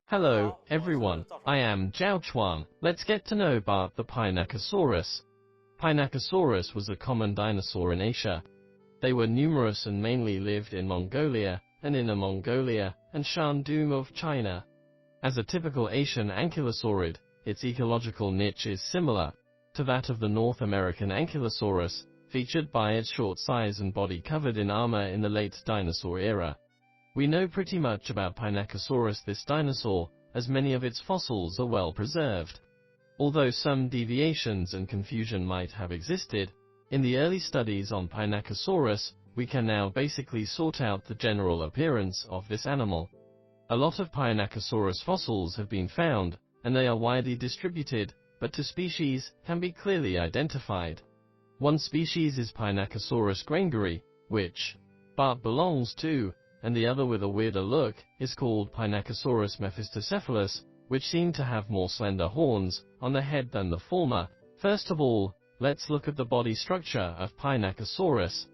Hello, everyone. I am ZHAO Chuang. Let's get to know Bart the Pinacosaurus. Pinacosaurus was a common dinosaur in Asia. They were numerous and mainly lived in Mongolia and Inner Mongolia and Shandong of China. As a typical Asian ankylosaurid, its ecological niche is similar to that of the North American Ankylosaurus, featured by its short size and body covered in armor in the late dinosaur era. We know pretty much about Pinacosaurus, this dinosaur, as many of its fossils are well preserved. Although some deviations and confusion might have existed, in the early studies on Pinacosaurus, we can now basically sort out the general appearance of this animal. A lot of Pinacosaurus fossils have been found, and they are widely distributed, but two species can be clearly identified. One species is Pinacosaurus grangeri, which Bart belongs to, and the other with a weirder look is called Pinacosaurus mephistocephalus, which seem to have more slender horns on the head than the former. First of all, let's look at the body structure of Pinacosaurus.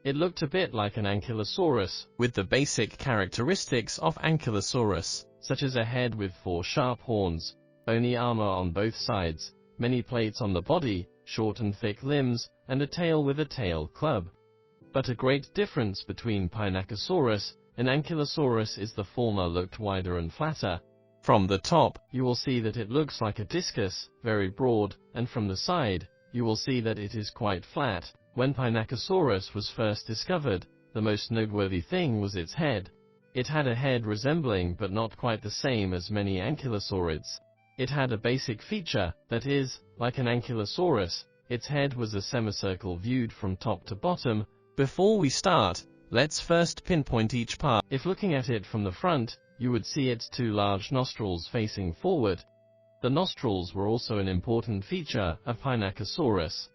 It looked a bit like an Ankylosaurus, with the basic characteristics of Ankylosaurus, such as a head with 4 sharp horns, bony armor on both sides, many plates on the body, short and thick limbs, and a tail with a tail club. But a great difference between Pinacosaurus and Ankylosaurus is the former looked wider and flatter. From the top, you will see that it looks like a discus, very broad, and from the side, you will see that it is quite flat. When Pinacosaurus was first discovered, the most noteworthy thing was its head. It had a head resembling but not quite the same as many Ankylosaurids. It had a basic feature, that is, like an Ankylosaurus, its head was a semicircle viewed from top to bottom. Before we start, let's first pinpoint each part. If looking at it from the front, you would see its 2 large nostrils facing forward. The nostrils were also an important feature of Pinacosaurus.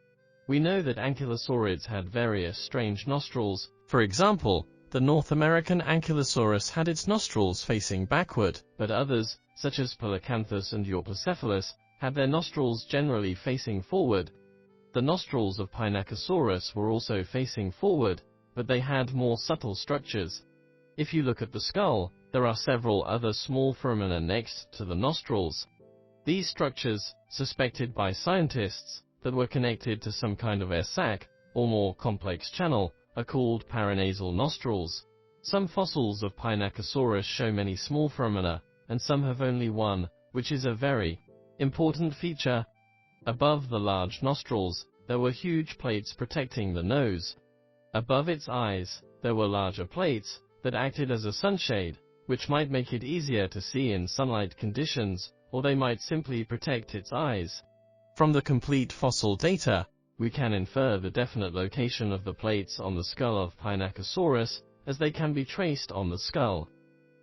We know that Ankylosaurids had various strange nostrils. For example, the North American Ankylosaurus had its nostrils facing backward, but others, such as Pelecanthus and Euoplocephalus, had their nostrils generally facing forward. The nostrils of Pinacosaurus were also facing forward, but they had more subtle structures. If you look at the skull, there are several other small foramina next to the nostrils. These structures, suspected by scientists that were connected to some kind of air sac, or more complex channel, are called paranasal nostrils. Some fossils of Pinacosaurus show many small foramina, and some have only one, which is a very important feature. Above the large nostrils, there were huge plates protecting the nose. Above its eyes, there were larger plates that acted as a sunshade, which might make it easier to see in sunlight conditions, or they might simply protect its eyes. From the complete fossil data, we can infer the definite location of the plates on the skull of Pinacosaurus, as they can be traced on the skull.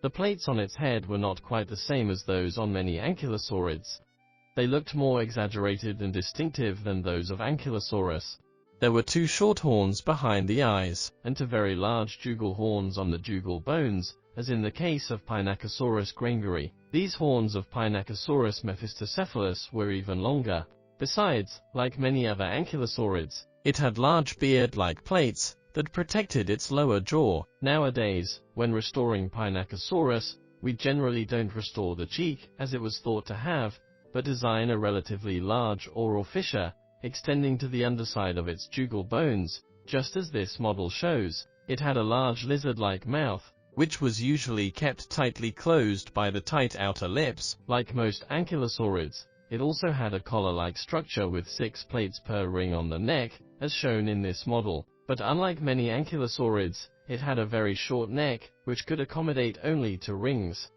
The plates on its head were not quite the same as those on many Ankylosaurids. They looked more exaggerated and distinctive than those of Ankylosaurus. There were 2 short horns behind the eyes, and 2 very large jugal horns on the jugal bones, as in the case of Pinacosaurus grangeri. These horns of Pinacosaurus mephistocephalus were even longer. Besides, like many other Ankylosaurids, it had large beard-like plates that protected its lower jaw. Nowadays, when restoring Pinacosaurus, we generally don't restore the cheek, as it was thought to have, but design a relatively large oral fissure, extending to the underside of its jugal bones, just as this model shows. It had a large lizard-like mouth, which was usually kept tightly closed by the tight outer lips. Like most Ankylosaurids, it also had a collar-like structure with 6 plates per ring on the neck, as shown in this model. But unlike many Ankylosaurids, it had a very short neck, which could accommodate only 2 rings.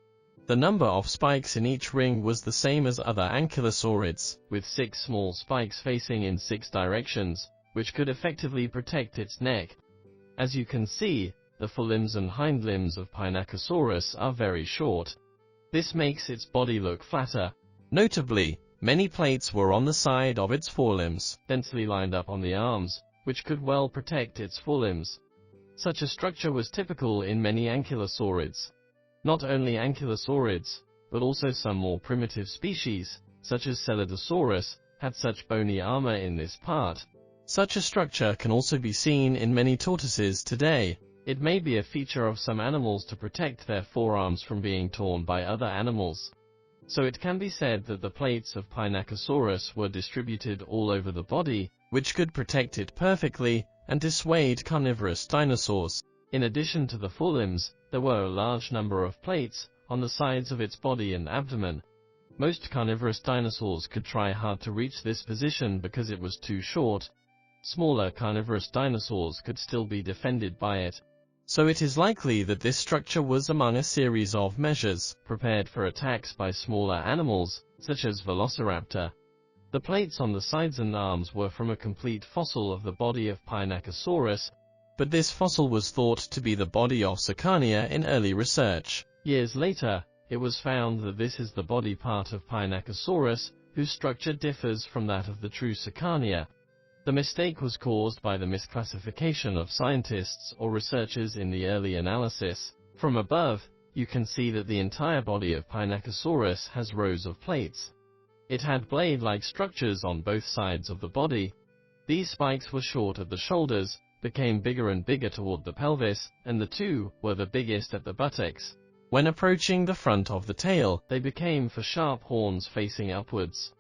The number of spikes in each ring was the same as other Ankylosaurids, with 6 small spikes facing in 6 directions, which could effectively protect its neck. As you can see, the forelimbs and hind limbs of Pinacosaurus are very short. This makes its body look flatter. Notably, many plates were on the side of its forelimbs, densely lined up on the arms, which could well protect its forelimbs. Such a structure was typical in many Ankylosaurids. Not only Ankylosaurids, but also some more primitive species, such as Celidosaurus, had such bony armor in this part. Such a structure can also be seen in many tortoises today. It may be a feature of some animals to protect their forearms from being torn by other animals. So it can be said that the plates of Pinacosaurus were distributed all over the body, which could protect it perfectly and dissuade carnivorous dinosaurs. In addition to the forelimbs, there were a large number of plates on the sides of its body and abdomen. Most carnivorous dinosaurs could try hard to reach this position because it was too short. Smaller carnivorous dinosaurs could still be defended by it. So it is likely that this structure was among a series of measures prepared for attacks by smaller animals, such as Velociraptor. The plates on the sides and arms were from a complete fossil of the body of Pinacosaurus, but this fossil was thought to be the body of Sircania in early research. Years later, it was found that this is the body part of Pinacosaurus, whose structure differs from that of the true Sircania. The mistake was caused by the misclassification of scientists or researchers in the early analysis. From above, you can see that the entire body of Pinacosaurus has rows of plates. It had blade-like structures on both sides of the body. These spikes were short at the shoulders, became bigger and bigger toward the pelvis, and the two were the biggest at the buttocks. When approaching the front of the tail, they became for sharp horns facing upwards.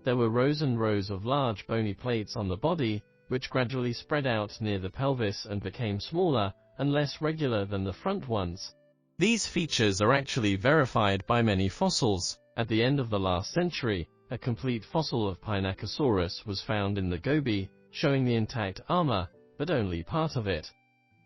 There were rows and rows of large bony plates on the body, which gradually spread out near the pelvis and became smaller and less regular than the front ones. These features are actually verified by many fossils. At the end of the last century, a complete fossil of Pinacosaurus was found in the Gobi, showing the intact armor, but only part of it.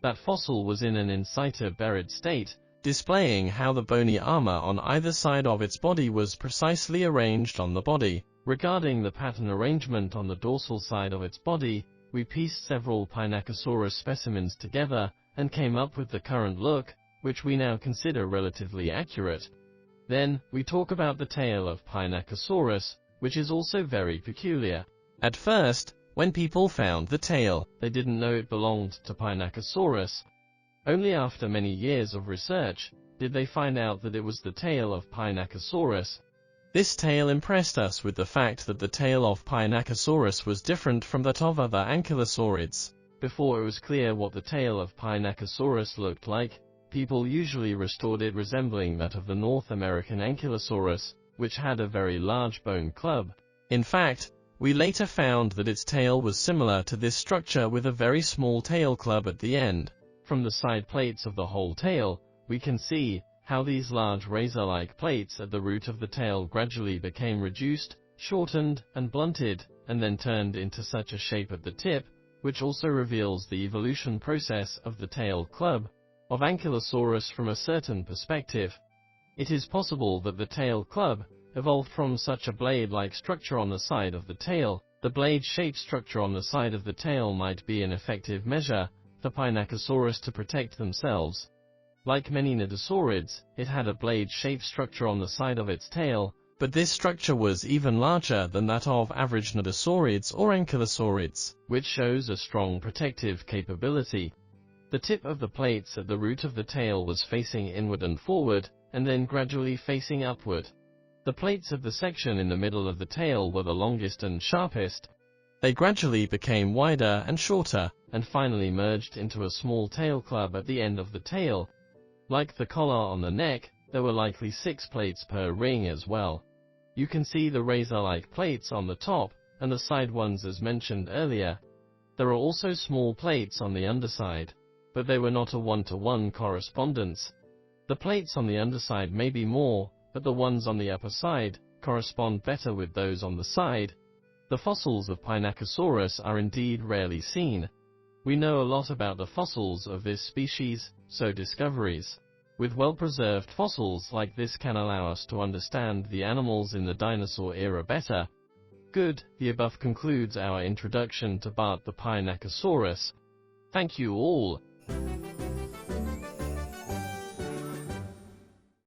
That fossil was in an in situ buried state, displaying how the bony armor on either side of its body was precisely arranged on the body. Regarding the pattern arrangement on the dorsal side of its body, we pieced several Pinacosaurus specimens together and came up with the current look, which we now consider relatively accurate. Then, we talk about the tail of Pinacosaurus, which is also very peculiar. At first, when people found the tail, they didn't know it belonged to Pinacosaurus. Only after many years of research did they find out that it was the tail of Pinacosaurus. This tail impressed us with the fact that the tail of Pinacosaurus was different from that of other Ankylosaurids. Before it was clear what the tail of Pinacosaurus looked like, people usually restored it resembling that of the North American Ankylosaurus, which had a very large bone club. In fact, we later found that its tail was similar to this structure with a very small tail club at the end. From the side plates of the whole tail, we can see how these large razor-like plates at the root of the tail gradually became reduced, shortened, and blunted, and then turned into such a shape at the tip, which also reveals the evolution process of the tail club of Ankylosaurus from a certain perspective. It is possible that the tail club evolved from such a blade-like structure on the side of the tail. The blade-shaped structure on the side of the tail might be an effective measure for Pinacosaurus to protect themselves. Like many Nodosaurids, it had a blade-shaped structure on the side of its tail, but this structure was even larger than that of average Nodosaurids or Ankylosaurids, which shows a strong protective capability. The tip of the plates at the root of the tail was facing inward and forward, and then gradually facing upward. The plates of the section in the middle of the tail were the longest and sharpest. They gradually became wider and shorter, and finally merged into a small tail club at the end of the tail. Like the collar on the neck, there were likely 6 plates per ring as well. You can see the razor-like plates on the top, and the side ones as mentioned earlier. There are also small plates on the underside, but they were not a one-to-one correspondence. The plates on the underside may be more, but the ones on the upper side correspond better with those on the side. The fossils of Pinacosaurus are indeed rarely seen. We know a lot about the fossils of this species, so discoveries with well-preserved fossils like this can allow us to understand the animals in the dinosaur era better. Good, the above concludes our introduction to Bart the Pinacosaurus. Thank you all.